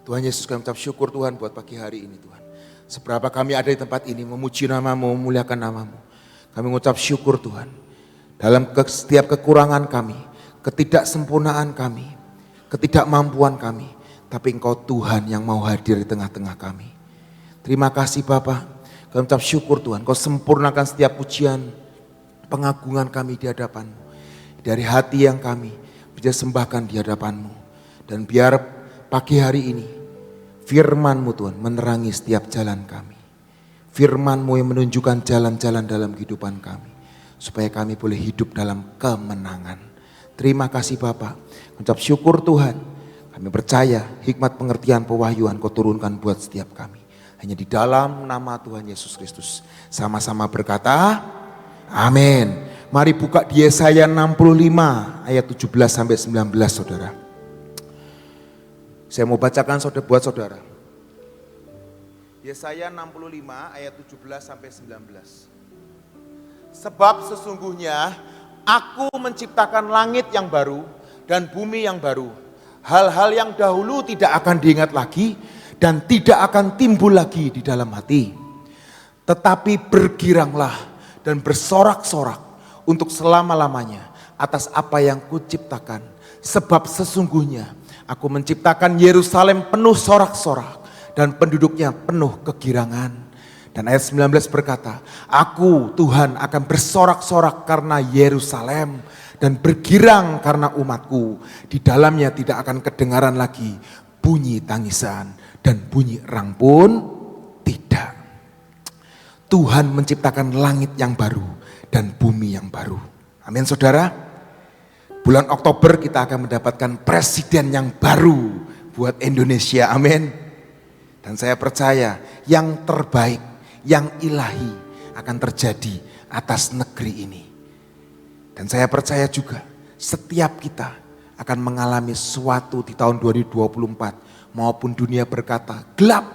Tuhan Yesus, kami ucap syukur Tuhan buat pagi hari ini Tuhan. Seberapa kami ada di tempat ini memuji nama-Mu, memuliakan nama-Mu. Kami mengucap syukur Tuhan. Dalam setiap kekurangan kami, ketidaksempurnaan kami, ketidakmampuan kami. Tapi Engkau Tuhan yang mau hadir di tengah-tengah kami. Terima kasih Bapa. Kami ucap syukur Tuhan. Kau sempurnakan setiap pujian, pengagungan kami di hadapan-Mu. Dari hati yang kami bisa sembahkan di hadapan-Mu. Dan biar pagi hari ini firman-Mu Tuhan menerangi setiap jalan kami. Firman-Mu yang menunjukkan jalan-jalan dalam kehidupan kami. Supaya kami boleh hidup dalam kemenangan. Terima kasih Bapa. Ucap syukur Tuhan. Kami percaya hikmat pengertian pewahyuan Kau turunkan buat setiap kami. Hanya di dalam nama Tuhan Yesus Kristus. Sama-sama berkata, amin. Mari buka di Yesaya 65 ayat 17 sampai 19 saudara. Saya mau bacakan buat saudara. Yesaya 65 ayat 17 sampai 19. Sebab sesungguhnya aku menciptakan langit yang baru dan bumi yang baru. Hal-hal yang dahulu tidak akan diingat lagi dan tidak akan timbul lagi di dalam hati. Tetapi bergiranglah dan bersorak-sorak untuk selama-lamanya atas apa yang kuciptakan. Sebab sesungguhnya aku menciptakan Yerusalem penuh sorak-sorak dan penduduknya penuh kegirangan. Dan ayat 19 berkata, aku Tuhan akan bersorak-sorak karena Yerusalem dan bergirang karena umatku. Di dalamnya tidak akan kedengaran lagi bunyi tangisan dan bunyi erang pun tidak. Tuhan menciptakan langit yang baru dan bumi yang baru. Amin saudara. Bulan Oktober kita akan mendapatkan presiden yang baru buat Indonesia. Amin. Dan saya percaya yang terbaik, yang ilahi akan terjadi atas negeri ini. Dan saya percaya juga setiap kita akan mengalami sesuatu di tahun 2024 maupun dunia berkata gelap.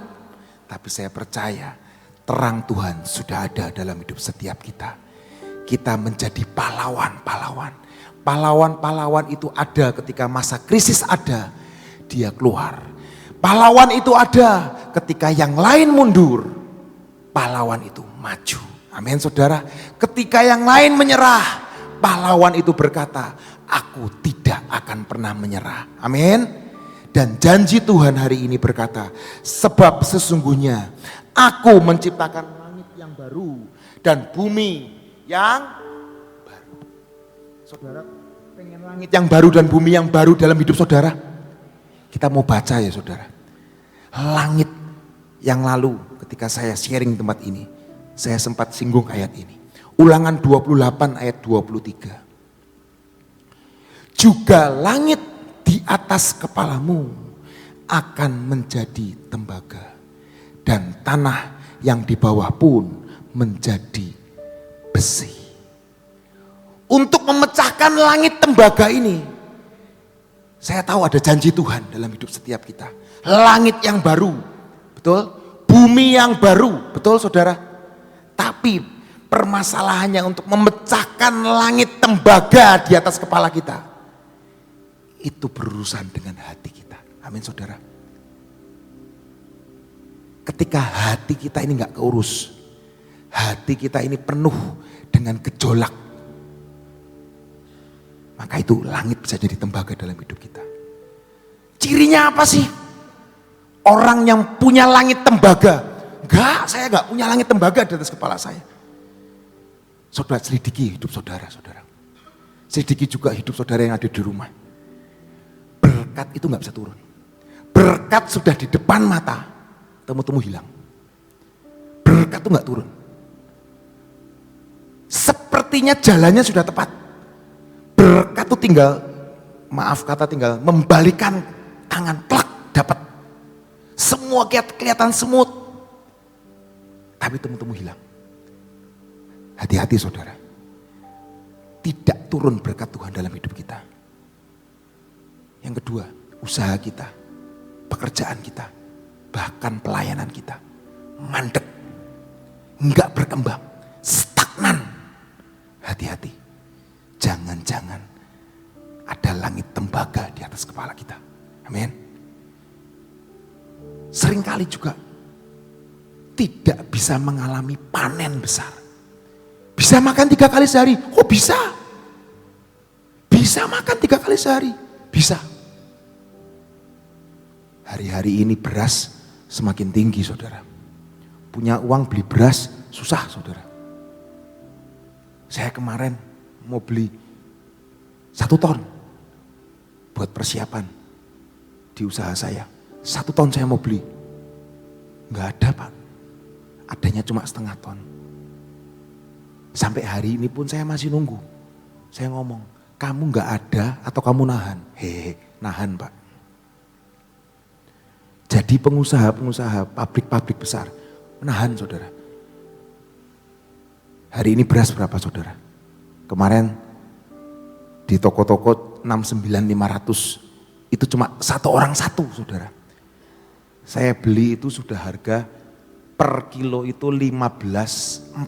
Tapi saya percaya terang Tuhan sudah ada dalam hidup setiap kita. Kita menjadi pahlawan-pahlawan. Pahlawan-pahlawan itu ada ketika masa krisis ada, dia keluar. Pahlawan itu ada ketika yang lain mundur, pahlawan itu maju. Amin saudara. Ketika yang lain menyerah, pahlawan itu berkata, aku tidak akan pernah menyerah. Amin. Dan janji Tuhan hari ini berkata, sebab sesungguhnya aku menciptakan langit yang baru dan bumi yang baru. Saudara pengen langit yang baru dan bumi yang baru dalam hidup saudara? Kita mau baca ya saudara. Langit yang lalu ketika saya sharing tempat ini, saya sempat singgung ayat ini. Ulangan 28 ayat 23. Juga langit di atas kepalamu akan menjadi tembaga. Dan tanah yang di bawah pun menjadi besi. Untuk memecahkan langit tembaga ini, saya tahu ada janji Tuhan dalam hidup setiap kita. Langit yang baru, betul? Bumi yang baru, betul saudara? Tapi permasalahannya untuk memecahkan langit tembaga di atas kepala kita, itu berurusan dengan hati kita. Amin saudara. Ketika hati kita ini gak keurus, hati kita ini penuh dengan gejolak, maka itu langit bisa jadi tembaga dalam hidup kita. Cirinya apa sih? Orang yang punya langit tembaga. Enggak, saya enggak punya langit tembaga di atas kepala saya. Saudara selidiki hidup saudara. Selidiki juga hidup saudara yang ada di rumah. Berkat itu enggak bisa turun. Berkat sudah di depan mata, temu-temu hilang. Berkat itu enggak turun. Sepertinya jalannya sudah tepat. Berkat itu tinggal, tinggal membalikan tangan, plak, dapat. Semua kelihatan semut. Tapi temu-temu hilang. Hati-hati saudara. Tidak turun berkat Tuhan dalam hidup kita. Yang kedua, usaha kita, pekerjaan kita, bahkan pelayanan kita. Mandek. Enggak berkembang. Stagnan. Hati-hati. Jangan-jangan ada langit tembaga di atas kepala kita. Amin. seringkali juga tidak bisa mengalami panen besar. Bisa makan 3 kali sehari, oh bisa. Bisa makan 3 kali sehari, bisa. Hari-hari ini beras semakin tinggi saudara. Punya uang beli beras susah saudara. Saya kemarin mau beli 1 ton buat persiapan di usaha saya. 1 ton saya mau beli. Enggak ada Pak. Adanya cuma setengah ton. Sampai hari ini pun saya masih nunggu. Saya ngomong, kamu enggak ada atau kamu nahan? Hehe, nahan Pak. Jadi pengusaha-pengusaha pabrik-pabrik besar menahan saudara. Hari ini beras berapa saudara? Kemarin di toko-toko 69.500 itu cuma 1 orang 1 saudara. Saya beli itu sudah harga per kilo itu 15.400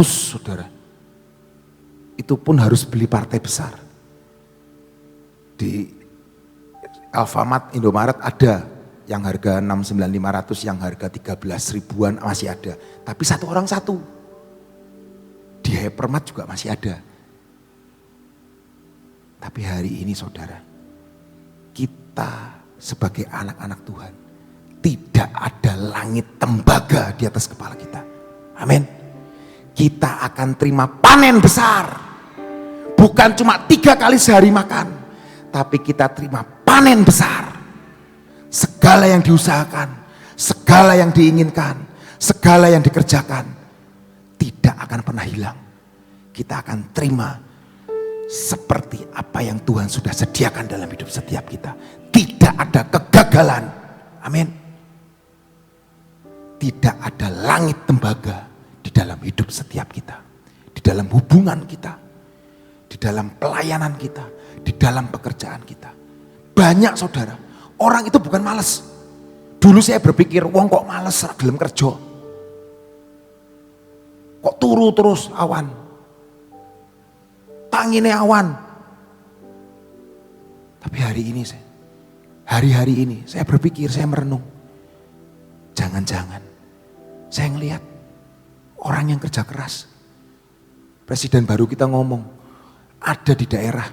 saudara. Itu pun harus beli partai besar. Di Alfamart, Indomaret ada yang harga 69.500, yang harga 13 ribuan masih ada. Tapi 1 orang 1. Di Hypermart juga masih ada. Tapi hari ini saudara, kita sebagai anak-anak Tuhan, tidak ada langit tembaga di atas kepala kita. Amin. Kita akan terima panen besar. Bukan cuma 3 kali sehari makan, tapi kita terima panen besar. Segala yang diusahakan, segala yang diinginkan, segala yang dikerjakan, tidak akan pernah hilang. Kita akan terima seperti apa yang Tuhan sudah sediakan dalam hidup setiap kita. Tidak ada kegagalan. Amin. Tidak ada langit tembaga di dalam hidup setiap kita. Di dalam hubungan kita. Di dalam pelayanan kita. Di dalam pekerjaan kita. Banyak saudara. Orang itu bukan malas. Dulu saya berpikir, wong kok malas gelem kerja. Kok turu terus awan. Tangine awan. Tapi hari-hari ini saya berpikir, saya merenung. Jangan-jangan saya ngelihat orang yang kerja keras. Presiden baru kita ngomong, ada di daerah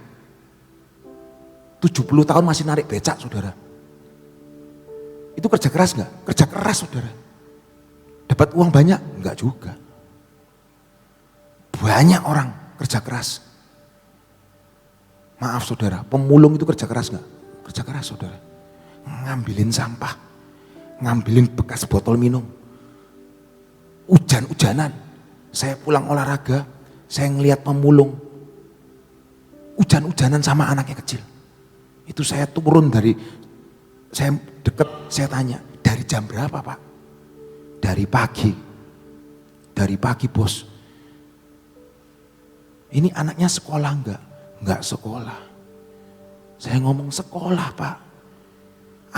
70 tahun masih narik becak saudara. Itu kerja keras enggak? Kerja keras saudara. Dapat uang banyak? Enggak juga. Banyak orang kerja keras. Maaf saudara, pemulung itu kerja keras enggak? Kerja keras saudara. Ngambilin sampah, ngambilin bekas botol minum. Hujan-hujanan, saya pulang olahraga, saya ngelihat pemulung. Hujan-hujanan sama anaknya kecil. Itu saya turun saya deket, saya tanya, dari jam berapa Pak? Dari pagi bos. Ini anaknya sekolah enggak? Enggak sekolah. Saya ngomong sekolah Pak.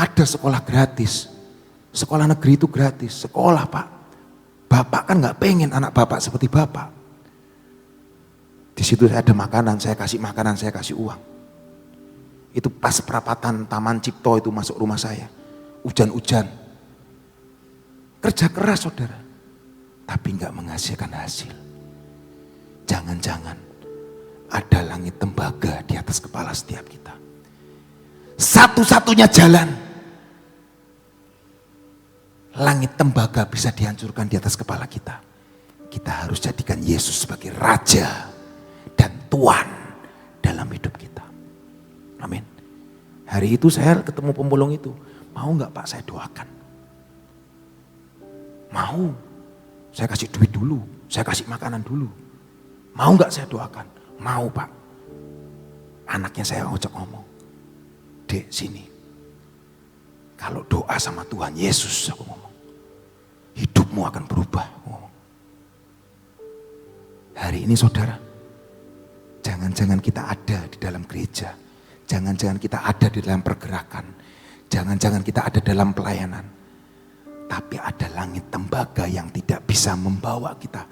Ada sekolah gratis. Sekolah negeri itu gratis. Sekolah Pak. Bapak kan enggak pengen anak bapak seperti bapak. Di situ saya ada makanan, saya kasih uang. Itu pas perapatan Taman Cipto itu masuk rumah saya. Hujan-hujan. Kerja keras saudara. Tapi enggak menghasilkan hasil. Jangan-jangan ada langit tembaga di atas kepala setiap kita. Satu-satunya jalan langit tembaga bisa dihancurkan di atas kepala kita. Kita harus jadikan Yesus sebagai Raja dan Tuhan dalam hidup kita. Amin. Hari itu saya ketemu pemulung itu. Mau gak Pak saya doakan? Mau. Saya kasih duit dulu. Saya kasih makanan dulu. Mau gak saya doakan? Mau Pak. Anaknya saya ojok ngomong. Dek sini. Kalau doa sama Tuhan Yesus aku ngomong. Hidupmu akan berubah. Ngomong. Hari ini saudara. Jangan-jangan kita ada di dalam gereja. Jangan-jangan kita ada di dalam pergerakan. Jangan-jangan kita ada dalam pelayanan. Tapi ada langit tembaga yang tidak bisa membawa kita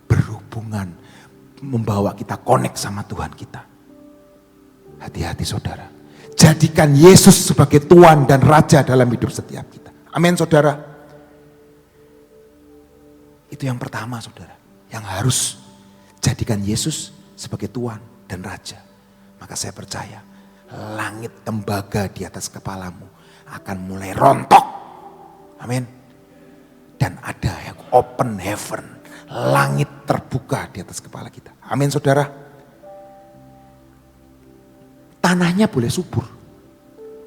berhubungan. Membawa kita connect sama Tuhan kita. Hati-hati saudara. Jadikan Yesus sebagai Tuhan dan Raja dalam hidup setiap kita. Amin saudara. Itu yang pertama saudara. Yang harus jadikan Yesus sebagai Tuhan dan Raja. Maka saya percaya langit tembaga di atas kepalamu akan mulai rontok. Amin. Dan ada yang open heaven. Langit terbuka di atas kepala kita. Amin saudara. Tanahnya boleh subur.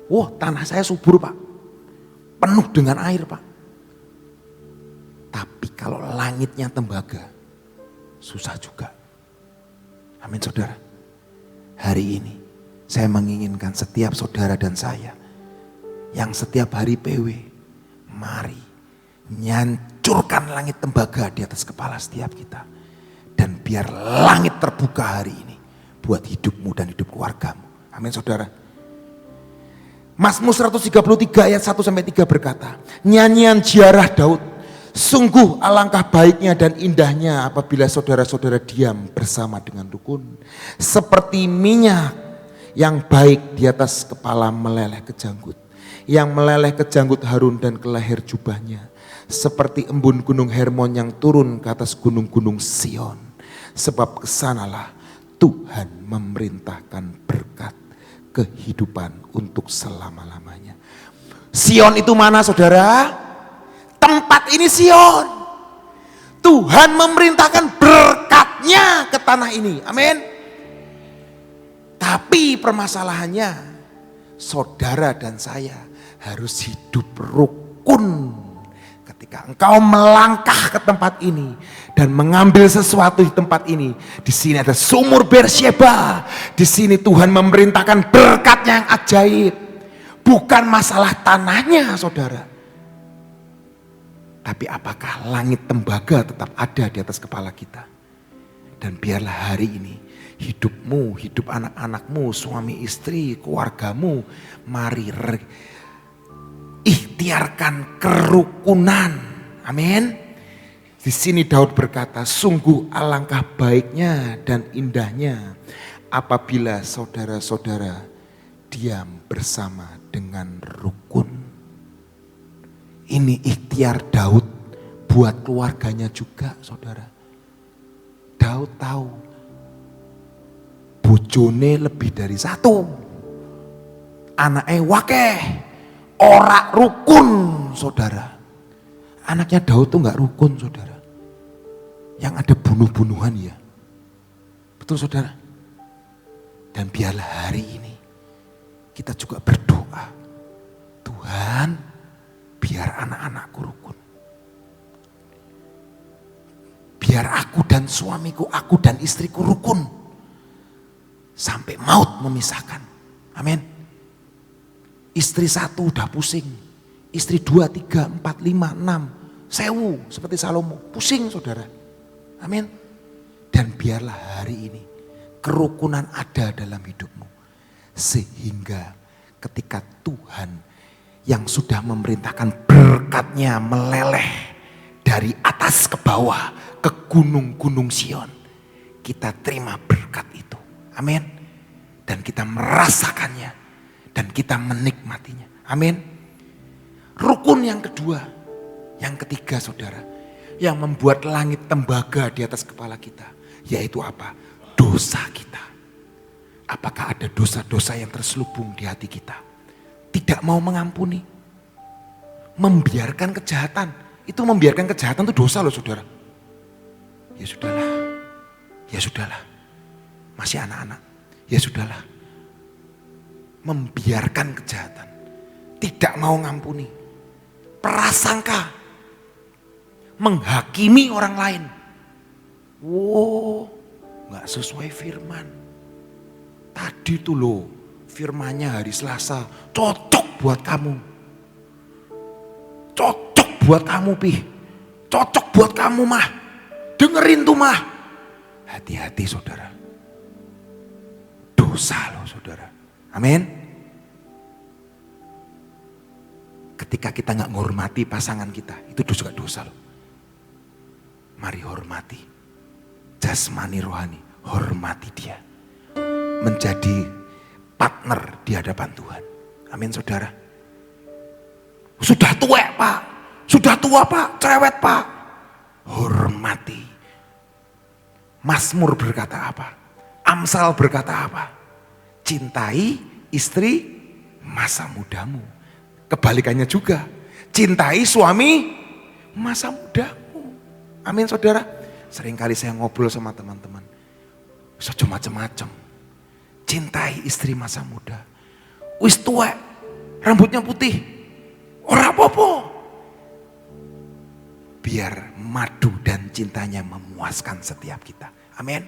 Wah, tanah saya subur Pak. Penuh dengan air Pak. Tapi kalau langitnya tembaga, susah juga. Amin saudara. Hari ini saya menginginkan setiap saudara dan saya yang setiap hari PW, mari nyancurkan langit tembaga di atas kepala setiap kita. Dan biar langit terbuka hari ini buat hidupmu dan hidup keluargamu. Amin saudara. Mazmur 133 ayat 1-3 berkata, nyanyian ziarah Daud, sungguh alangkah baiknya dan indahnya apabila saudara-saudara diam bersama dengan rukun. Seperti minyak yang baik di atas kepala meleleh ke janggut. Yang meleleh ke janggut Harun dan ke leher jubahnya. Seperti embun gunung Hermon yang turun ke atas gunung-gunung Sion. Sebab kesanalah Tuhan memerintahkan berkat kehidupan untuk selama-lamanya. Sion itu mana saudara? Tempat ini Sion. Tuhan memerintahkan berkatnya ke tanah ini. Amin. Tapi permasalahannya, saudara dan saya harus hidup rukun. Ketika engkau melangkah ke tempat ini dan mengambil sesuatu di tempat ini, di sini ada sumur Beersheba. Di sini Tuhan memerintahkan berkatnya yang ajaib. Bukan masalah tanahnya, saudara. Tapi apakah langit tembaga tetap ada di atas kepala kita? Dan biarlah hari ini hidupmu, hidup anak-anakmu, suami istri, keluargamu, mari ikhtiarkan kerukunan. Amin. Di sini Daud berkata, sungguh alangkah baiknya dan indahnya apabila saudara-saudara diam bersama dengan rukun. Ini ikhtiar Daud buat keluarganya juga, saudara. Daud tahu bojone lebih dari satu, anaknya wakeh, ora rukun, saudara. Anaknya Daud tuh nggak rukun, saudara. Yang ada bunuh-bunuhan ya. Betul, saudara. Dan biarlah hari ini kita juga berdoa, Tuhan, biar anak-anakku rukun. Biar aku dan suamiku, aku dan istriku rukun. Sampai maut memisahkan. Amin. Istri satu udah pusing. Istri 2, 3, 4, 5, 6. Sewu seperti Salomo. Pusing saudara. Amin. Dan biarlah hari ini kerukunan ada dalam hidupmu. Sehingga ketika Tuhan yang sudah memerintahkan berkatnya meleleh dari atas ke bawah ke gunung-gunung Sion. Kita terima berkat itu. Amin. Dan kita merasakannya. Dan kita menikmatinya. Amin. Rukun yang kedua. Yang ketiga saudara. Yang membuat langit tembaga di atas kepala kita. Yaitu apa? Dosa kita. Apakah ada dosa-dosa yang terselubung di hati kita? Tidak mau mengampuni. Membiarkan kejahatan. Itu membiarkan kejahatan itu dosa loh saudara. Ya sudahlah. Ya sudahlah. Masih anak-anak. Ya sudahlah. Membiarkan kejahatan. Tidak mau ngampuni. Prasangka. Menghakimi orang lain. Wow, gak sesuai firman. Tadi tuh loh, firmannya hari Selasa. Cocok buat kamu. Cocok buat kamu Pi. Cocok buat kamu Mah. Dengerin tuh Mah. Hati-hati saudara. Dosa loh saudara. Amin. Ketika kita gak menghormati pasangan kita, itu juga dosa loh. Mari hormati. Jasmani rohani, hormati dia. Menjadi partner di hadapan Tuhan. Amin saudara. Sudah tuwek Pak, sudah tua Pak, cerewet Pak. Hormati. Mazmur berkata apa? Amsal berkata apa? Cintai istri masa mudamu. Kebalikannya juga, cintai suami masa mudamu. Amin saudara. Seringkali saya ngobrol sama teman-teman, bisa macam-macam. Cintai istri masa muda. Wis tuwek, rambutnya putih, ora apa-apa. Biar madu dan cintanya memuaskan setiap kita. Amin.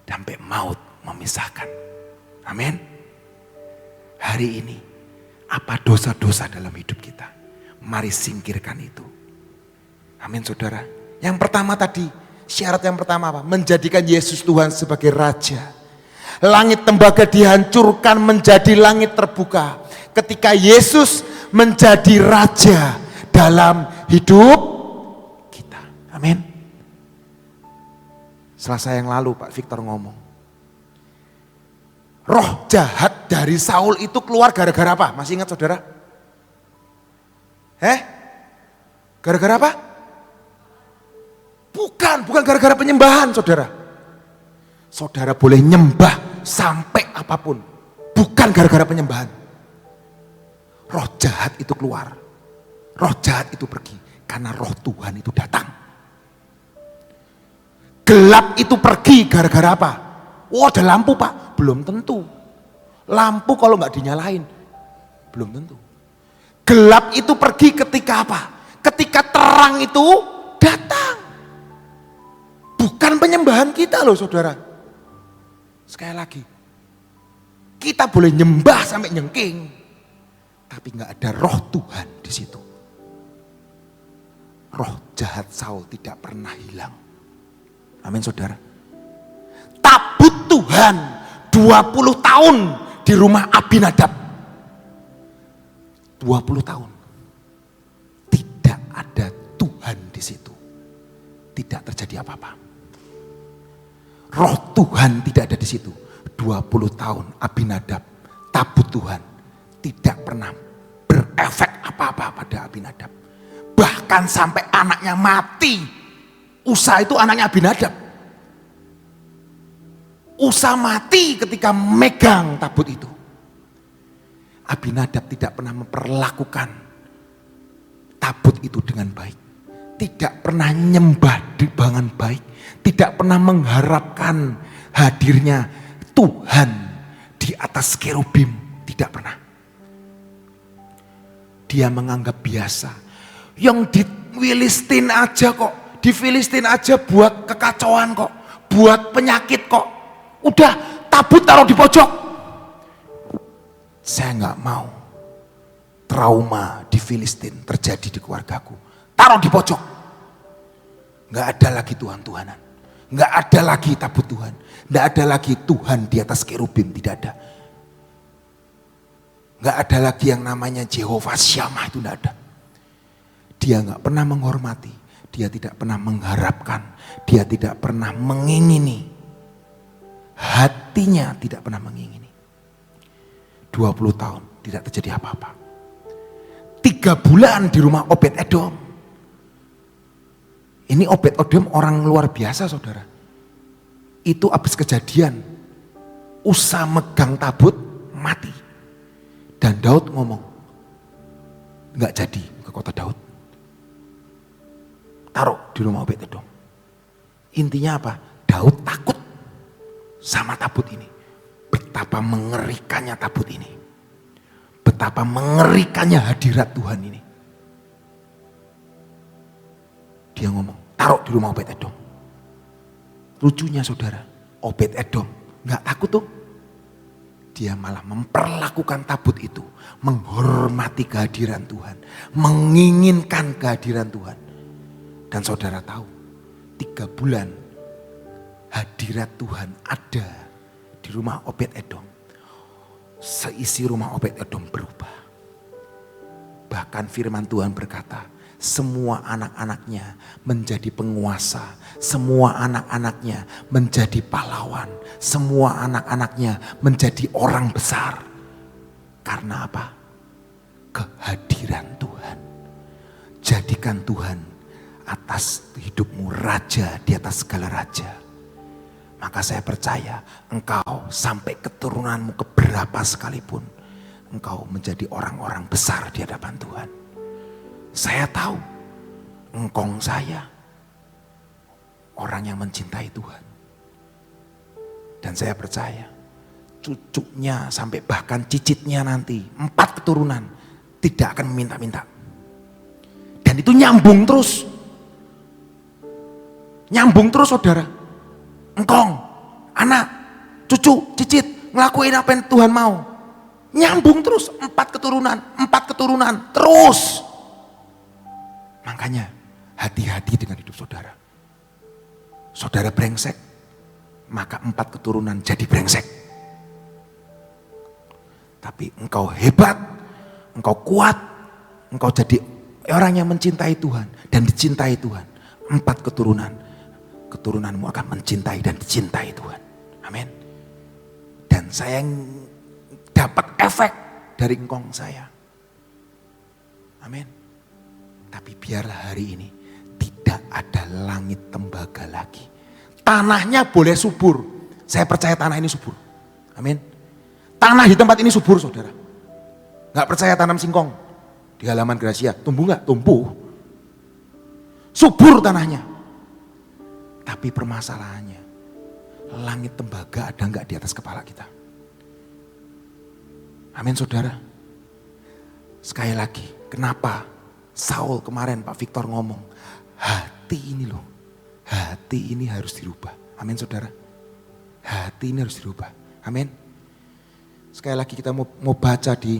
Sampai maut memisahkan. Amin. Hari ini, apa dosa-dosa dalam hidup kita? Mari singkirkan itu. Amin saudara. Yang pertama tadi, syarat yang pertama apa? Menjadikan Yesus Tuhan sebagai Raja. Langit tembaga dihancurkan menjadi langit terbuka. Ketika Yesus menjadi Raja dalam hidup kita. Amin. Selasa yang lalu Pak Victor ngomong. Roh jahat dari Saul itu keluar gara-gara apa? Masih ingat saudara? Gara-gara apa? Bukan gara-gara penyembahan saudara. Saudara boleh nyembah sampai apapun. Bukan gara-gara penyembahan. Roh jahat itu keluar. Roh jahat itu pergi. Karena roh Tuhan itu datang. Gelap itu pergi gara-gara apa? Oh ada lampu Pak. Belum tentu. Lampu kalau nggak dinyalain. Belum tentu. Gelap itu pergi ketika apa? Ketika terang itu datang. Bukan penyembahan kita loh saudara. Sekali lagi. Kita boleh nyembah sampai nyengking. Tapi nggak ada roh Tuhan di situ. Roh jahat Saul tidak pernah hilang. Amin saudara. Tabut Tuhan 20 tahun di rumah Abinadab. 20 tahun. Tidak ada Tuhan di situ. Tidak terjadi apa-apa. Roh Tuhan tidak ada di situ. 20 tahun Abinadab, tabut Tuhan tidak pernah berefek apa-apa pada Abinadab. Bahkan sampai anaknya mati. Usa itu anaknya Abinadab. Usa mati ketika megang tabut itu. Abinadab tidak pernah memperlakukan tabut itu dengan baik. Tidak pernah nyembah dengan baik. Tidak pernah mengharapkan hadirnya Tuhan di atas kerubim. Tidak pernah. Dia menganggap biasa. Yang di Filistin aja kok. Di Filistin aja buat kekacauan kok. Buat penyakit kok. Udah tabut taruh di pojok. Saya nggak mau trauma di Filistin terjadi di keluargaku. Taruh di pojok. Nggak ada lagi Tuhan-Tuhanan. Nggak ada lagi tabut Tuhan. Nggak ada lagi Tuhan di atas kerubim. Tidak ada. Nggak ada lagi yang namanya Jehovah Shammah, itu nggak ada. Dia nggak pernah menghormati. Dia tidak pernah mengharapkan. Dia tidak pernah mengingini. Hatinya tidak pernah mengingini. 20 tahun tidak terjadi apa-apa. 3 bulan di rumah Obed Edom. Ini Obed Edom orang luar biasa saudara. Itu habis kejadian. Usa megang tabut mati. Dan Daud ngomong. Nggak jadi ke kota Daud. Taruh di rumah Obed Edom. Intinya apa? Daud takut sama tabut ini. Betapa mengerikannya tabut ini. Betapa mengerikannya hadirat Tuhan ini. Dia ngomong, taruh di rumah Obed Edom. Lucunya saudara, Obed Edom gak takut tuh. Dia malah memperlakukan tabut itu. Menghormati kehadiran Tuhan. Menginginkan kehadiran Tuhan. Dan saudara tahu, 3 bulan hadirat Tuhan ada di rumah Obed Edom. Seisi rumah Obed Edom berubah. Bahkan firman Tuhan berkata, semua anak-anaknya menjadi penguasa. Semua anak-anaknya menjadi pahlawan. Semua anak-anaknya menjadi orang besar. Karena apa? kehadiran Tuhan. Jadikan Tuhan atas hidupmu raja di atas segala raja. Maka saya percaya engkau sampai keturunanmu keberapa sekalipun, engkau menjadi orang-orang besar di hadapan Tuhan. Saya tahu engkong saya orang yang mencintai Tuhan. Dan saya percaya cucunya sampai bahkan cicitnya nanti 4 keturunan tidak akan meminta-minta. Dan itu nyambung terus. Nyambung terus saudara. Engkong, anak, cucu, cicit ngelakuin apa yang Tuhan mau. Nyambung terus 4 keturunan terus. Makanya hati-hati dengan hidup saudara. Saudara brengsek, maka 4 keturunan jadi brengsek. Tapi engkau hebat, engkau kuat, engkau jadi orang yang mencintai Tuhan dan dicintai Tuhan. 4 keturunanmu akan mencintai dan dicintai Tuhan. Amin. Dan saya dapat efek dari engkong saya. Amin. Tapi biarlah hari ini tidak ada langit tembaga lagi. Tanahnya boleh subur. Saya percaya tanah ini subur. Amin. Tanah di tempat ini subur saudara. Gak percaya tanam singkong di halaman Gracia. Tumbuh gak? Tumbuh. Subur tanahnya. Tapi permasalahannya, langit tembaga ada gak di atas kepala kita? Amin saudara. Sekali lagi, kenapa Saul kemarin Pak Victor ngomong, hati ini loh, hati ini harus dirubah. Amin saudara. Hati ini harus dirubah. Amin. Sekali lagi kita mau baca di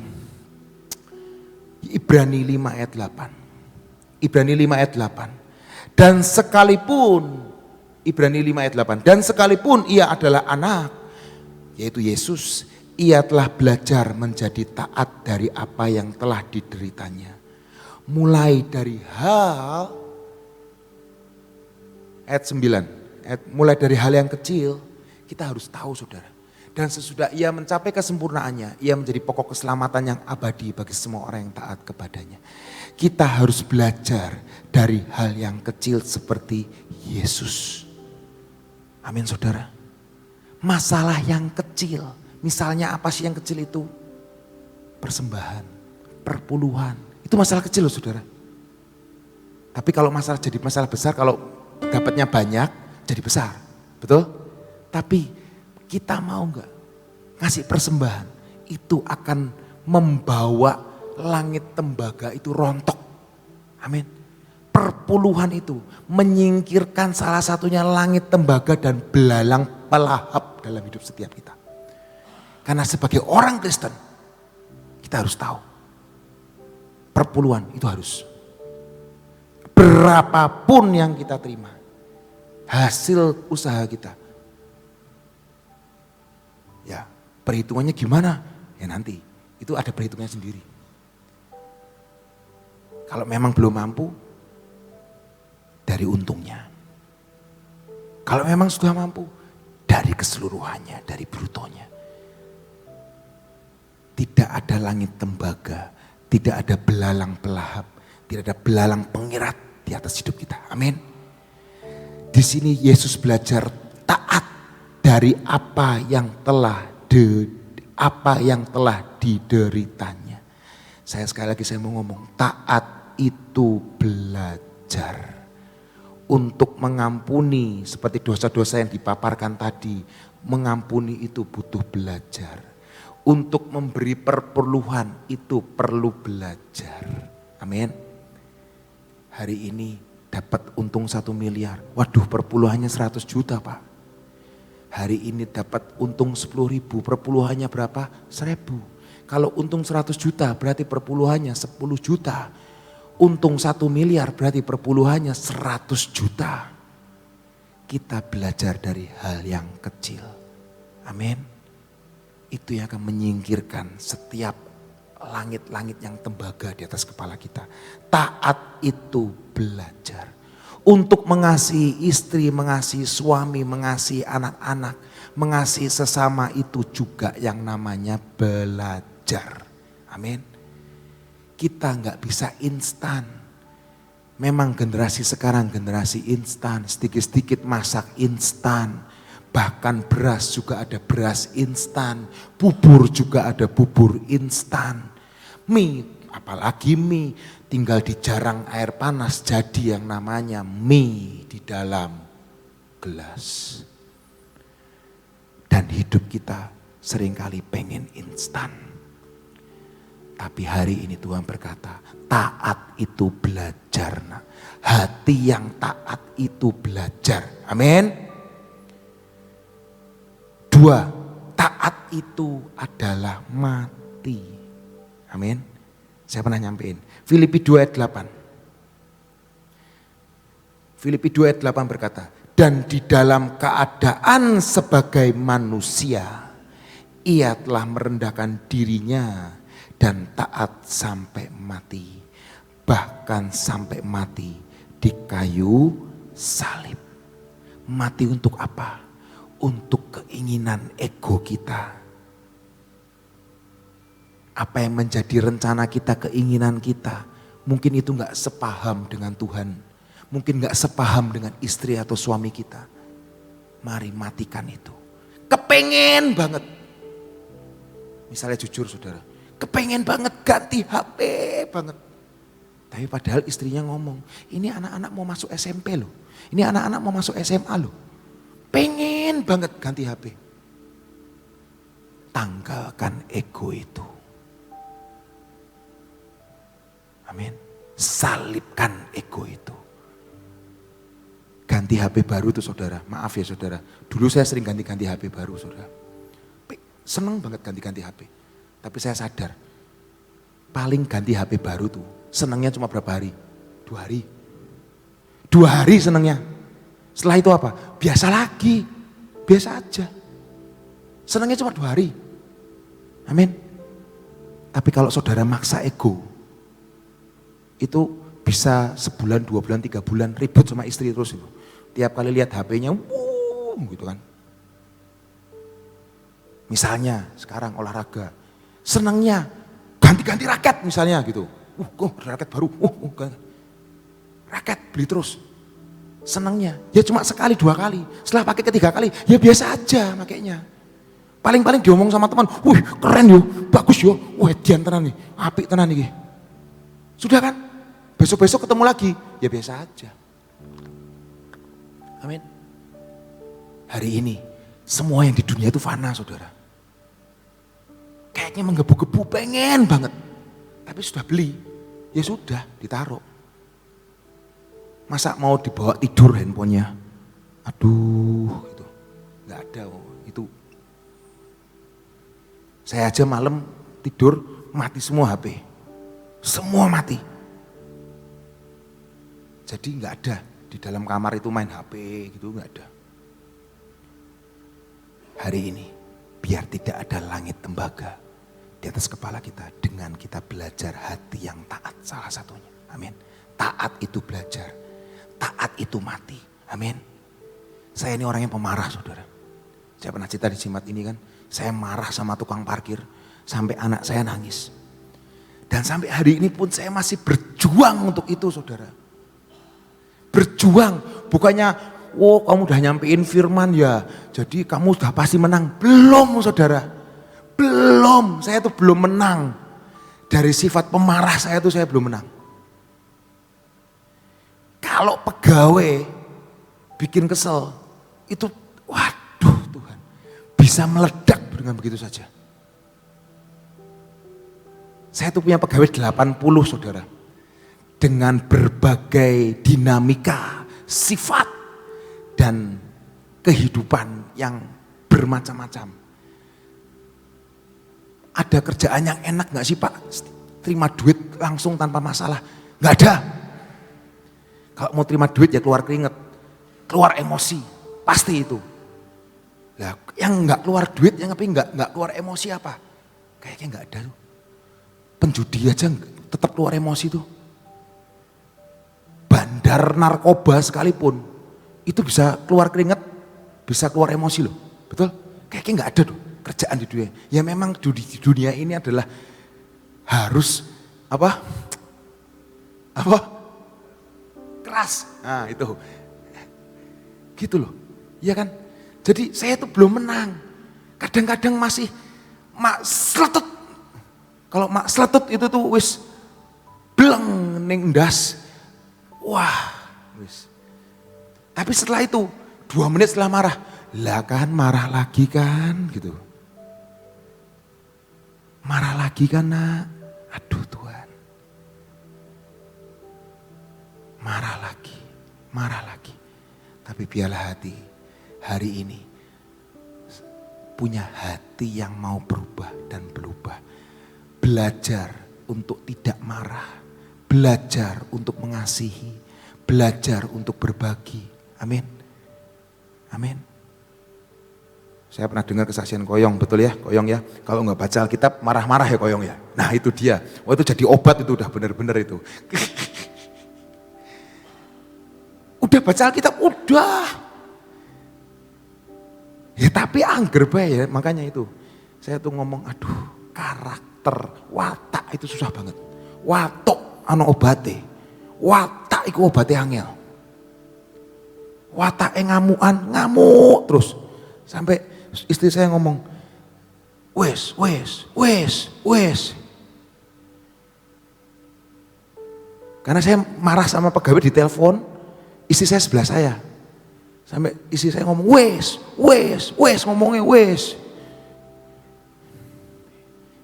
Ibrani 5 ayat 8. Ibrani 5 ayat 8. Dan sekalipun, Ibrani 5 ayat 8. Dan sekalipun ia adalah anak, yaitu Yesus, ia telah belajar menjadi taat dari apa yang telah dideritanya. Mulai dari hal, ayat 9, mulai dari hal yang kecil, kita harus tahu saudara. Dan sesudah ia mencapai kesempurnaannya, ia menjadi pokok keselamatan yang abadi bagi semua orang yang taat kepadanya. Kita harus belajar dari hal yang kecil seperti Yesus. Amin saudara. Masalah yang kecil, misalnya apa sih yang kecil itu? Persembahan, perpuluhan, itu masalah kecil loh saudara. Tapi kalau masalah jadi masalah besar, kalau dapatnya banyak jadi besar, betul? Tapi kita mau enggak ngasih persembahan, itu akan membawa langit tembaga itu rontok. Amin. Perpuluhan itu menyingkirkan salah satunya langit tembaga dan belalang pelahap dalam hidup setiap kita. Karena sebagai orang Kristen, kita harus tahu, perpuluhan itu harus. Berapapun yang kita terima, hasil usaha kita, ya perhitungannya gimana? Ya nanti, itu ada perhitungannya sendiri. Kalau memang belum mampu, dari untungnya. Kalau memang sudah mampu, dari keseluruhannya, dari brutonya. Tidak ada langit tembaga, tidak ada belalang pelahap, tidak ada belalang pengirat di atas hidup kita. Amin. Di sini Yesus belajar taat dari apa yang telah dideritanya. Saya sekali lagi saya mau ngomong, taat itu belajar untuk mengampuni seperti dosa-dosa yang dipaparkan tadi. Mengampuni itu butuh belajar. Untuk memberi perpuluhan itu perlu belajar. Amin. Hari ini dapat untung 1 miliar. Waduh, perpuluhannya 100 juta Pak. Hari ini dapat untung 10.000, perpuluhannya berapa? 1.000. Kalau untung 100 juta berarti perpuluhannya 10 juta. Untung 1 miliar berarti perpuluhannya 100 juta. Kita belajar dari hal yang kecil. Amin. Itu yang akan menyingkirkan setiap langit-langit yang tembaga di atas kepala kita. Taat itu belajar. Untuk mengasihi istri, mengasihi suami, mengasihi anak-anak, mengasihi sesama itu juga yang namanya belajar. Amin. Kita nggak bisa instan. Memang generasi sekarang generasi instan, sedikit-sedikit masak instan. Bahkan beras juga ada beras instan, bubur juga ada bubur instan. Mie, apalagi mie, tinggal dijarang air panas jadi yang namanya mie di dalam gelas. Dan hidup kita seringkali pengen instan. Tapi hari ini Tuhan berkata, taat itu belajar. Nah, hati yang taat itu belajar. Amin. 2, taat itu adalah mati. Amin. Saya pernah nyampein. Filipi 2 ayat 8. Filipi 2 ayat 8 berkata, dan di dalam keadaan sebagai manusia, ia telah merendahkan dirinya dan taat sampai mati. Bahkan sampai mati di kayu salib. Mati untuk apa? Untuk keinginan ego kita. Apa yang menjadi rencana kita, keinginan kita. Mungkin itu gak sepaham dengan Tuhan. Mungkin gak sepaham dengan istri atau suami kita. Mari matikan itu. Kepengen banget. Misalnya jujur saudara. Kepengen banget ganti HP banget. Tapi padahal istrinya ngomong, ini anak-anak mau masuk SMP loh. Ini anak-anak mau masuk SMA loh. Pengen banget ganti HP. Tanggalkan ego itu. Amin. Salibkan ego itu. Ganti HP baru tuh saudara. Maaf ya saudara. Dulu saya sering ganti-ganti HP baru saudara. Seneng banget ganti-ganti HP. Tapi saya sadar, paling ganti HP baru tuh, senangnya cuma berapa hari? 2 hari. 2 hari senangnya. Setelah itu apa? Biasa lagi, biasa aja. Senangnya cuma 2 hari. Amin. Tapi kalau saudara maksa ego, itu bisa sebulan, 2 bulan, 3 bulan ribut sama istri terus itu. Tiap kali lihat HP-nya, gitu kan. Misalnya sekarang olahraga. Senangnya ganti-ganti raket misalnya gitu. Kok raket baru, raket beli terus. Senangnya ya cuma sekali 2 kali. Setelah pakai ketiga kali ya biasa aja makainya. Paling-paling diomong sama teman, wih keren yo, bagus yo, wih dian tenan nih, apik tenan nih. Sudah kan? Besok-besok ketemu lagi, ya biasa aja. Amin. Hari ini semua yang di dunia itu fana saudara. Kayaknya menggebu-gebu pengen banget. Tapi sudah beli, ya sudah ditaruh. Masa mau dibawa tidur handphonenya? Aduh gitu. Gak ada itu. Saya aja malam tidur mati semua HP. Semua mati. Jadi gak ada di dalam kamar itu main HP gitu, gak ada. Hari ini biar tidak ada langit tembaga di atas kepala kita dengan kita belajar hati yang taat salah satunya. Amin. Taat itu belajar. Taat itu mati. Amin. Saya ini orang yang pemarah saudara. Saya pernah cerita di Jimat ini kan. Saya marah sama tukang parkir. Sampai anak saya nangis. Dan sampai hari ini pun saya masih berjuang untuk itu saudara. Berjuang. Bukannya, oh kamu udah nyampein firman ya. Jadi kamu sudah pasti menang. Belum saudara. Belum, saya tuh belum menang. Dari sifat pemarah saya tuh saya belum menang. Kalau pegawai bikin kesel, itu waduh Tuhan. Bisa meledak dengan begitu saja. Saya tuh punya pegawai 80 saudara. Dengan berbagai dinamika, sifat, dan kehidupan yang bermacam-macam. Ada kerjaan yang enak gak sih Pak? Terima duit langsung tanpa masalah. Gak ada. Kalau mau terima duit ya keluar keringet. Keluar emosi. Pasti itu. Nah, yang gak keluar duit, yang tapi gak keluar emosi apa? Kayaknya gak ada tuh. Penjudi aja tetap keluar emosi tuh. Bandar narkoba sekalipun. Itu bisa keluar keringet. Bisa keluar emosi loh. Betul? Kayaknya gak ada tuh. Kerjaan di dunia. Ya memang di dunia ini adalah harus apa? Apa? Keras. Nah itu. Gitu loh. Iya kan? Jadi saya itu belum menang. Kadang-kadang masih mak sletut. Kalau mak sletut itu tuh wis bleng ning ndas. Wah, wis. Tapi setelah itu 2 menit setelah marah, lah kan marah lagi kan gitu. Marah lagi kan nak. Aduh Tuhan. Marah lagi. Tapi biarlah hati hari ini punya hati yang mau berubah dan berubah. Belajar untuk tidak marah. Belajar untuk mengasihi. Belajar untuk berbagi. Amin. Amin. Saya pernah dengar kesaksian Koyong, betul ya Koyong ya. Kalau nggak baca Alkitab marah-marah ya Koyong ya. Nah itu dia. Oh itu jadi obat itu udah benar-benar itu. Udah baca Alkitab, udah. Ya tapi angger bae ya, makanya itu. Saya tuh ngomong, aduh karakter, watak itu susah banget. Watok ana obate. Watak iku obate angel. Watake ngamukan, ngamuk terus. Sampai istri saya ngomong, wes. Karena saya marah sama pegawai di telepon, istri saya sebelah saya. Sampai istri saya ngomong, wes, ngomongnya wes.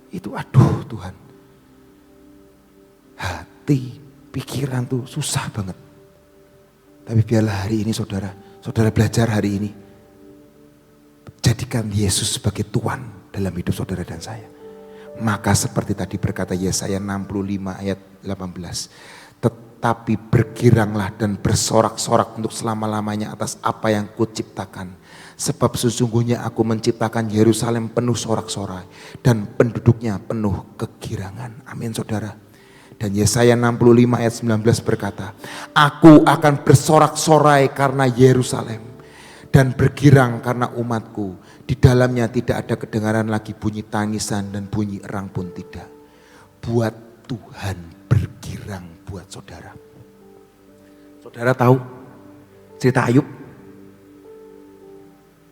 Itu aduh Tuhan. Hati, pikiran tuh susah banget. Tapi biarlah hari ini saudara belajar hari ini. Jadikan Yesus sebagai Tuhan dalam hidup saudara dan saya. Maka seperti tadi berkata Yesaya 65 ayat 18. Tetapi bergiranglah dan bersorak-sorak untuk selama-lamanya atas apa yang kuciptakan. Sebab sesungguhnya aku menciptakan Yerusalem penuh sorak-sorai dan penduduknya penuh kegirangan. Amin saudara. Dan Yesaya 65 ayat 19 berkata, aku akan bersorak-sorai karena Yerusalem dan bergirang karena umatku. Di dalamnya tidak ada kedengaran lagi bunyi tangisan dan bunyi erang pun tidak. Buat Tuhan bergirang buat saudara. Saudara tahu cerita Ayub?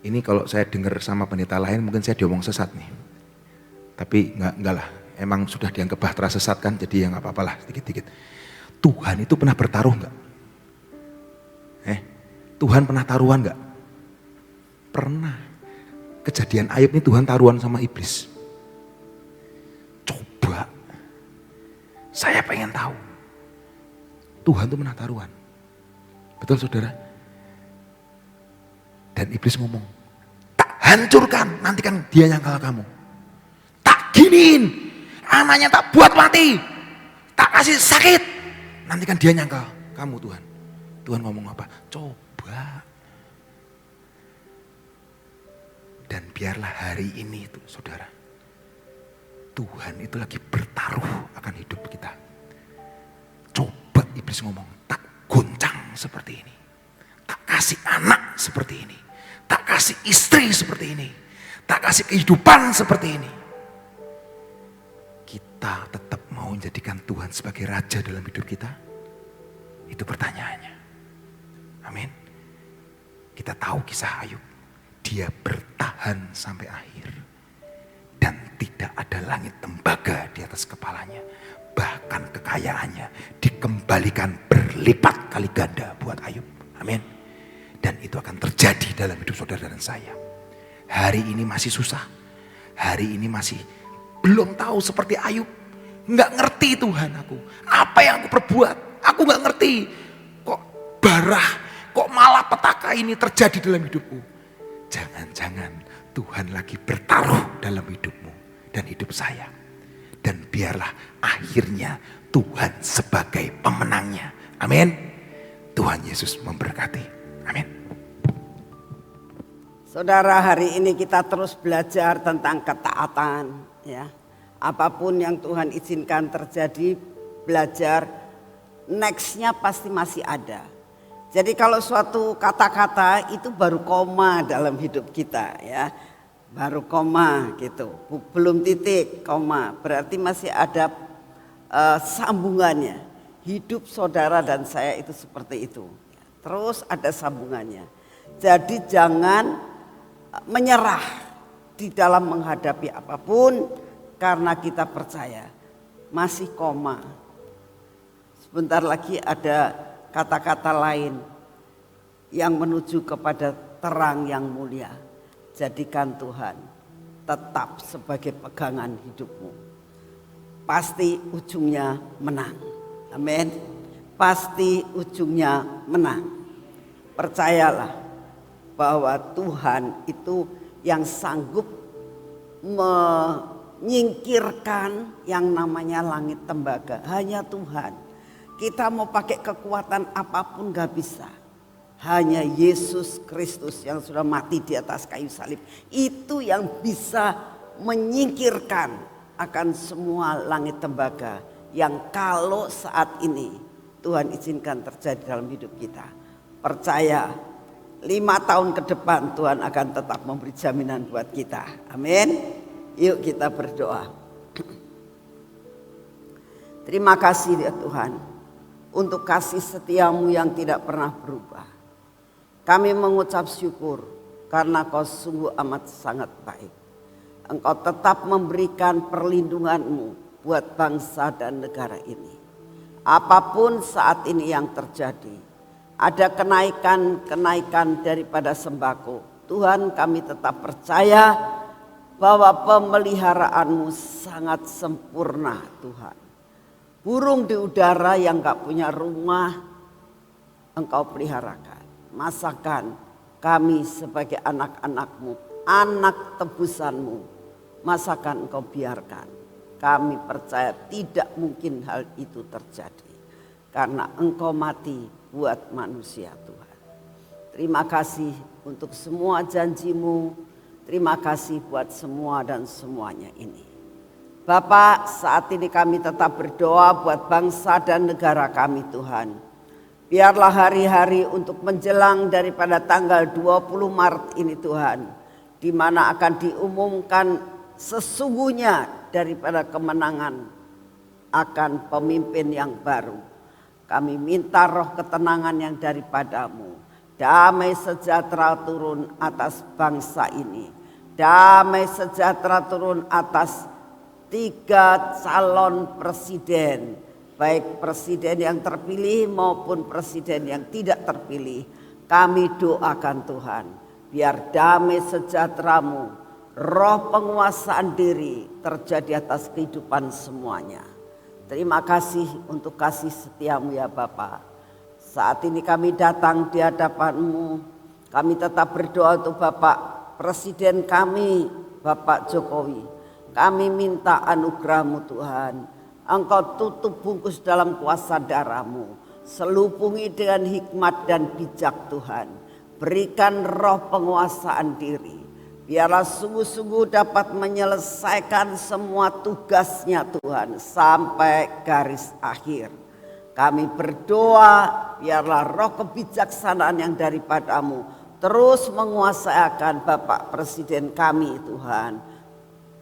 Ini kalau saya dengar sama pendeta lain mungkin saya diomong sesat nih. Tapi enggak lah. Emang sudah dianggap bahtera sesat kan, jadi ya nggak apa-apa lah sedikit-sedikit. Tuhan itu pernah bertaruh nggak? Tuhan pernah taruhan nggak? Pernah. Kejadian Ayub ini Tuhan taruhan sama iblis. Coba, saya pengen tahu. Tuhan itu pernah taruhan. Betul saudara? Dan iblis ngomong, tak hancurkan, nanti kan dia nyangkal kamu. Tak giniin. Anaknya tak buat mati, tak kasih sakit, nanti kan dia nyangkal kamu Tuhan. Tuhan ngomong apa? Coba. Dan biarlah hari ini itu saudara, Tuhan itu lagi bertaruh akan hidup kita. Coba iblis ngomong, tak goncang seperti ini, tak kasih anak seperti ini, tak kasih istri seperti ini, tak kasih kehidupan seperti ini. Kita tetap mau menjadikan Tuhan sebagai Raja dalam hidup kita? Itu pertanyaannya. Amin. Kita tahu kisah Ayub. Dia bertahan sampai akhir. Dan tidak ada langit tembaga di atas kepalanya. Bahkan kekayaannya dikembalikan berlipat kali ganda buat Ayub. Amin. Dan itu akan terjadi dalam hidup saudara dan saya. Hari ini masih susah. Hari ini masih belum tahu seperti Ayub. Nggak ngerti Tuhan aku. Apa yang aku perbuat? Aku nggak ngerti. Kok barah, kok malah petaka ini terjadi dalam hidupku. Jangan-jangan Tuhan lagi bertaruh dalam hidupmu dan hidup saya. Dan biarlah akhirnya Tuhan sebagai pemenangnya. Amin. Tuhan Yesus memberkati. Amin. Saudara, hari ini kita terus belajar tentang ketaatan, ya. Apapun yang Tuhan izinkan terjadi, belajar, nextnya pasti masih ada. Jadi kalau suatu kata-kata itu baru koma dalam hidup kita, ya. Baru koma gitu, belum titik, koma. Berarti masih ada sambungannya. Hidup saudara dan saya itu seperti itu. Terus ada sambungannya. Jadi jangan menyerah di dalam menghadapi apapun karena kita percaya. Masih koma. Sebentar lagi ada kata-kata lain yang menuju kepada terang yang mulia. Jadikan Tuhan tetap sebagai pegangan hidupmu. Pasti ujungnya menang. Amin. Pasti ujungnya menang. Percayalah bahwa Tuhan itu yang sanggup menyingkirkan yang namanya langit tembaga. Hanya Tuhan. Kita mau pakai kekuatan apapun gak bisa. Hanya Yesus Kristus yang sudah mati di atas kayu salib. Itu yang bisa menyingkirkan akan semua langit tembaga. Yang kalau saat ini Tuhan izinkan terjadi dalam hidup kita. Percaya 5 tahun ke depan Tuhan akan tetap memberi jaminan buat kita. Amin. Yuk kita berdoa. Terima kasih ya Tuhan. Untuk kasih setiamu yang tidak pernah berubah. Kami mengucap syukur karena kau sungguh amat sangat baik. Engkau tetap memberikan perlindunganmu buat bangsa dan negara ini. Apapun saat ini yang terjadi, ada kenaikan daripada sembako. Tuhan, kami tetap percaya bahwa pemeliharaanmu sangat sempurna Tuhan. Burung di udara yang gak punya rumah engkau peliharakan. Masakan kami sebagai anak-anakmu, anak tebusanmu, masakan engkau biarkan. Kami percaya tidak mungkin hal itu terjadi. Karena engkau mati buat manusia Tuhan. Terima kasih untuk semua janjimu. Terima kasih buat semua dan semuanya ini. Bapak, saat ini kami tetap berdoa buat bangsa dan negara kami Tuhan. Biarlah hari-hari untuk menjelang daripada tanggal 20 Maret ini Tuhan. Di mana akan diumumkan sesungguhnya daripada kemenangan akan pemimpin yang baru. Kami minta roh ketenangan yang daripadamu. Damai sejahtera turun atas bangsa ini. Damai sejahtera turun atas 3 calon presiden, baik presiden yang terpilih maupun presiden yang tidak terpilih. Kami doakan Tuhan, biar damai sejahteramu, roh penguasaan diri terjadi atas kehidupan semuanya. Terima kasih untuk kasih setiamu ya Bapa. Saat ini kami datang di hadapanmu, kami tetap berdoa untuk Bapak Presiden kami, Bapak Jokowi. Kami minta anugerah-Mu Tuhan. Engkau tutup bungkus dalam kuasa darah-Mu. Selupungi dengan hikmat dan bijak Tuhan. Berikan roh penguasaan diri. Biarlah sungguh-sungguh dapat menyelesaikan semua tugasnya Tuhan. Sampai garis akhir. Kami berdoa biarlah roh kebijaksanaan yang daripadamu terus menguasai akan Bapak Presiden kami Tuhan.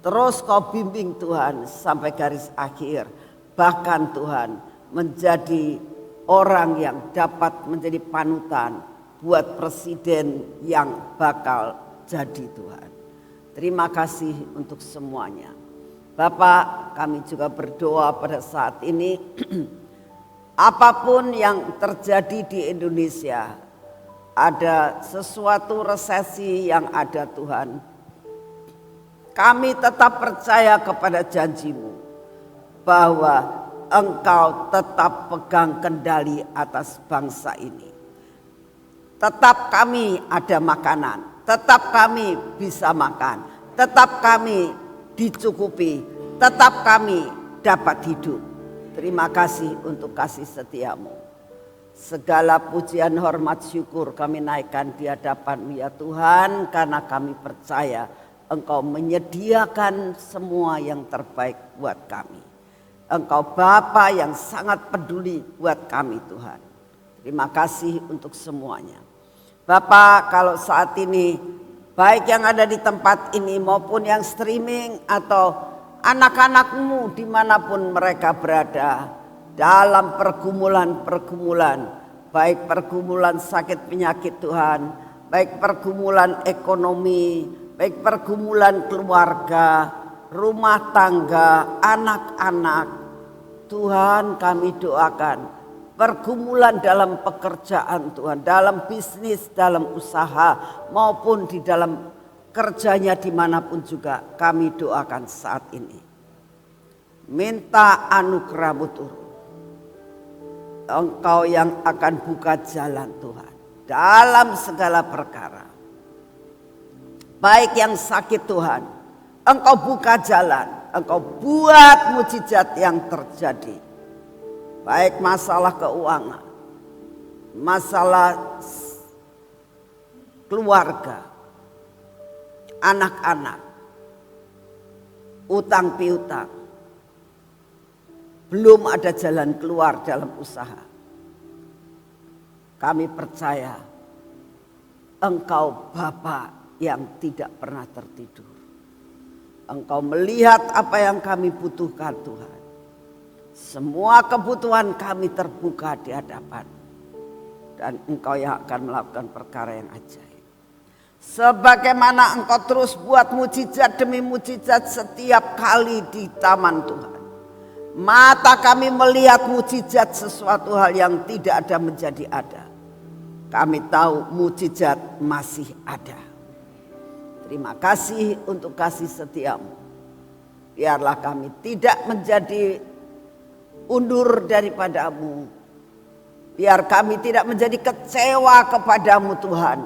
Terus kau bimbing Tuhan sampai garis akhir. Bahkan Tuhan menjadi orang yang dapat menjadi panutan buat presiden yang bakal jadi Tuhan. Terima kasih untuk semuanya. Bapak, kami juga berdoa pada saat ini. Apapun yang terjadi di Indonesia, ada sesuatu resesi yang ada Tuhan. Kami tetap percaya kepada janjimu bahwa engkau tetap pegang kendali atas bangsa ini. Tetap kami ada makanan, tetap kami bisa makan, tetap kami dicukupi, tetap kami dapat hidup. Terima kasih untuk kasih setiamu. Segala pujian, hormat, syukur kami naikkan di hadapan-Mu ya Tuhan, karena kami percaya Engkau menyediakan semua yang terbaik buat kami. Engkau Bapa yang sangat peduli buat kami Tuhan. Terima kasih untuk semuanya. Bapak, kalau saat ini baik yang ada di tempat ini maupun yang streaming atau anak-anakmu dimanapun mereka berada, dalam pergumulan-pergumulan, baik pergumulan sakit penyakit Tuhan, baik pergumulan ekonomi, baik pergumulan keluarga, rumah tangga, anak-anak. Tuhan, kami doakan pergumulan dalam pekerjaan Tuhan, dalam bisnis, dalam usaha, maupun di dalam kerjanya dimanapun juga, kami doakan saat ini. Minta anugerah-Mu turun. Engkau yang akan buka jalan Tuhan dalam segala perkara. Baik yang sakit Tuhan, Engkau buka jalan, Engkau buat mujizat yang terjadi. Baik masalah keuangan, masalah keluarga, anak-anak, utang piutang, belum ada jalan keluar dalam usaha. Kami percaya Engkau Bapa yang tidak pernah tertidur. Engkau melihat apa yang kami butuhkan Tuhan. Semua kebutuhan kami terbuka di hadapan. Dan Engkau yang akan melakukan perkara yang ajaib. Sebagaimana Engkau terus buat mujizat demi mujizat setiap kali di taman Tuhan. Mata kami melihat mujizat sesuatu hal yang tidak ada menjadi ada. Kami tahu mujizat masih ada. Terima kasih untuk kasih setiamu. Biarlah kami tidak menjadi undur daripadamu. Biar kami tidak menjadi kecewa kepadamu Tuhan.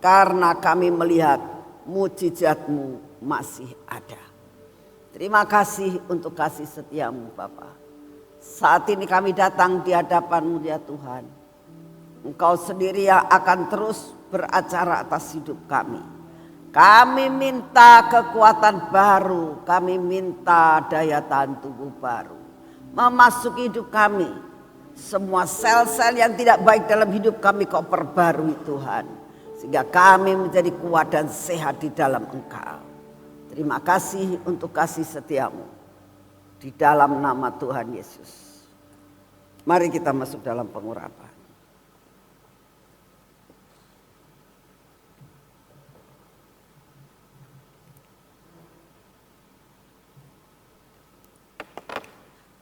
Karena kami melihat mujizatmu masih ada. Terima kasih untuk kasih setiamu Bapa. Saat ini kami datang di hadapan-Mu ya Tuhan. Engkau sendiri yang akan terus beracara atas hidup kami. Kami minta kekuatan baru, kami minta daya tahan tubuh baru. Memasuki hidup kami. Semua sel-sel yang tidak baik dalam hidup kami Kau perbarui Tuhan. Sehingga kami menjadi kuat dan sehat di dalam Engkau. Terima kasih untuk kasih setiamu. Di dalam nama Tuhan Yesus. Mari kita masuk dalam pengurapan.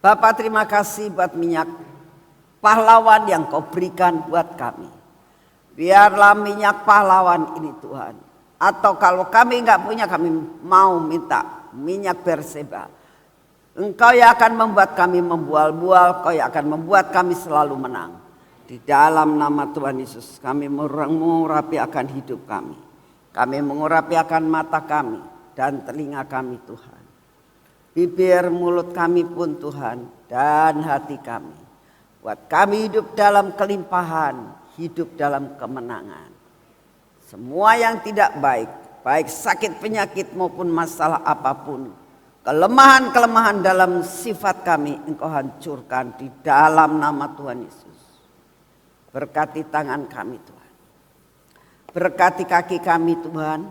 Bapa, terima kasih buat minyak pahlawan yang Kau berikan buat kami. Biarlah minyak pahlawan ini Tuhan. Atau kalau kami enggak punya, kami mau minta minyak Berseba. Engkau yang akan membuat kami membual-bual, Kau yang akan membuat kami selalu menang. Di dalam nama Tuhan Yesus kami mengurapi akan hidup kami. Kami mengurapi akan mata kami dan telinga kami Tuhan. Bibir mulut kami pun Tuhan dan hati kami. Buat kami hidup dalam kelimpahan, hidup dalam kemenangan. Semua yang tidak baik, baik sakit penyakit maupun masalah apapun, kelemahan-kelemahan dalam sifat kami Engkau hancurkan di dalam nama Tuhan Yesus. Berkati tangan kami Tuhan. Berkati kaki kami Tuhan.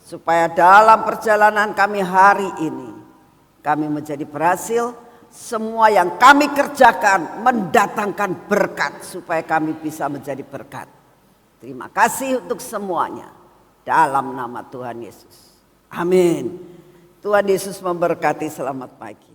Supaya dalam perjalanan kami hari ini, kami menjadi berhasil. Semua yang kami kerjakan mendatangkan berkat supaya kami bisa menjadi berkat. Terima kasih untuk semuanya. Dalam nama Tuhan Yesus. Amin. Tuhan Yesus memberkati, selamat pagi.